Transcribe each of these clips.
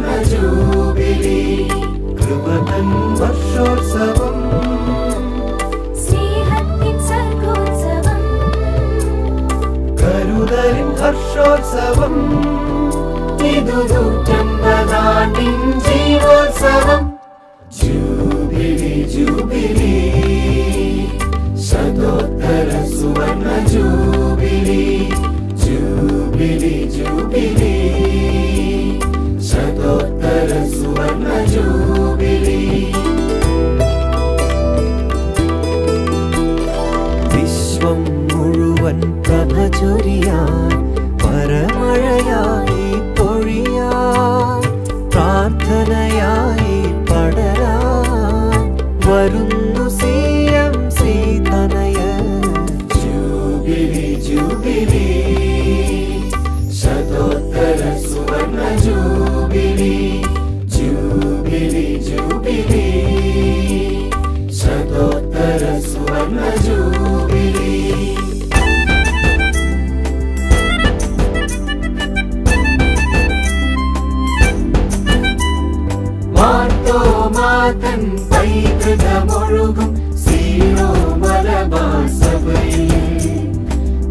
സുവർണ ജൂബിലി കൃപതൻ വർഷോത്സവം സ്നേഹത്തിൻ സർഗോത്സവം കരുതലിൻ ഹർഷോത്സവം ഇതു 150 ജീവോത്സവം ജൂബിലി ജൂബിലി ശതോത്തര സുവർണ ജൂബിലി ജൂബിലി ജൂബിലി ശതോത്തര സുവർണ ജൂബിലി വിശ്വം മുഴുവൻ പ്രഭ ചൊരിയാൻ പരമഴയായി പൊഴിയാൻ പ്രാർത്ഥനയായി പടരാൻ വരുന്നു CMC തനയൻ ജൂബിലി ജൂബിലി ശതോത്തര സുവർണ ജൂബിലി ജൂബിലി ജൂബിലി ശതോത്തര സുവർണ ജൂബിലി മാതൻ പൈതൃകമൊഴുകും സീറോ മലബാർ സഭയിൽ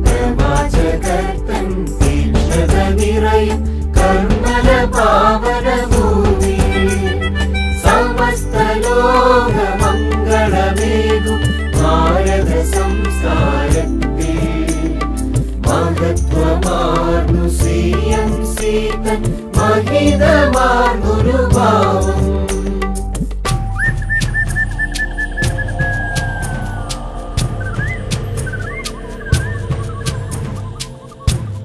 പ്രവാചകർത്തൻ തീക്ഷ്ണത നിറയും കർമ്മല പാവന ഭൂമിയിൽ സമസ്ത ലോക മംഗളമേകും ഭാരത സംസ്കാരത്തിൽ മഹത്വമാർന്നു CMC തൻ മഹിതമാർന്നൊരു ഭാവം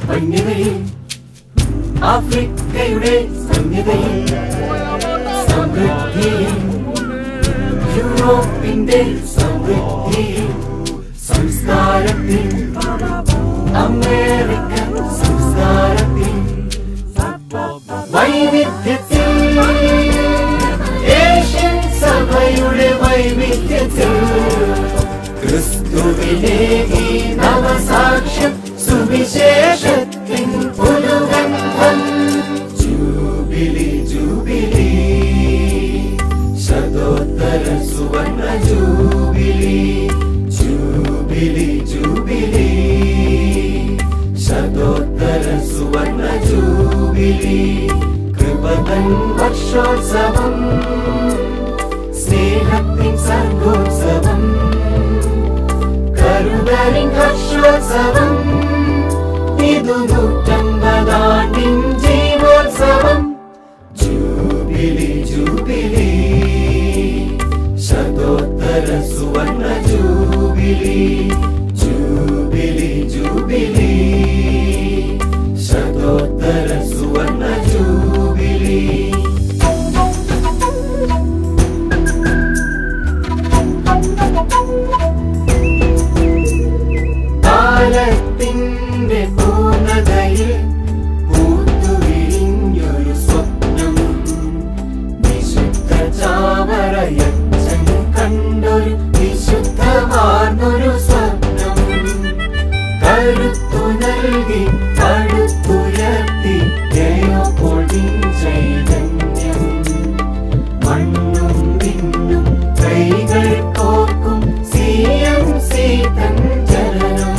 വന്യതയിൽ ആഫ്രിക്കയുടെ സംഹിതയിൽ സമൃദ്ധിയിൽ യൂറോപ്പിന്റെ സമൃദ്ധിയിൽ സംസ്കാരത്തിൽ അമേരിക്കൻ സംസ്കാരത്തിൽ വൈവിധ്യത്തിൽ ഏഷ്യൻ സഭയുടെ വൈവിധ്യത്തിൽ ക്രിസ്തുവിനെ ഈ നവസാക്ഷ്യം സുവിശേഷത്തിൻ പുതുഗന്ധം ജൂബിലി ജൂബിലി ശതോത്തര സുവർണ ജൂബിലി ജൂബിലി ജൂബിലി ശതോത്തര സുവർണ ജൂബിലി കൃപതൻ വർഷോത്സവം സ്നേഹത്തിൻ സർഗോത്സവം കരുതലിൻ ഹർഷോത്സവം ഇതു 150 ജീവോത്സവം ജൂബിലി ജൂബിലി ശതോത്തര സുവർണ ജൂബിലി ജൂബിലി ജൂബിലി ശതോത്തര സുവർണ ജൂബിലി കാലത്തിന്റെ പൂർണ്ണതയിൽ പൂത്തുവിരിഞ്ഞൊരു സ്വപ്നം വിശുദ്ധ ചാവറയച്ചൻ കണ്ടൊരു വിശുദ്ധമാർന്നൊരു സ്വപ്നം കരുത്തു നൽകി പടുത്തുയർത്തി ദൈവപ്പോൾ ചൈതന്യം മണ്ണും വിണ്ണും കൈകൾ കോർക്കും CMC തൻ ജനനം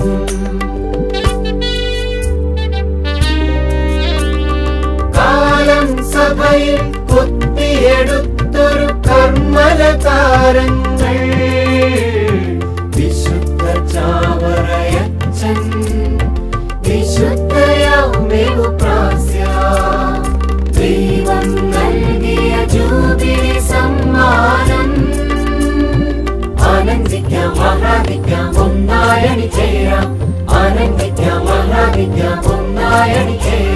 കാലം സഭയിൽ കൊത്തിയെടുത്തൊരു കർമ്മല താരങ്ങൾ വിശുദ്ധ ചാവറയച്ചൻ വിശുദ്ധയാമെഗുപ്രാസ്യ ദൈവം നൽകിയ ജൂബിലി സമ്മാനം ആനന്ദിക്കാം ആഹ്ലാദിക്കാം ഒന്നായണി ചേരാം ആനന്ദിക്കാം ആഹ്ലാദിക്കാം ഒന്നായണി ചേരാം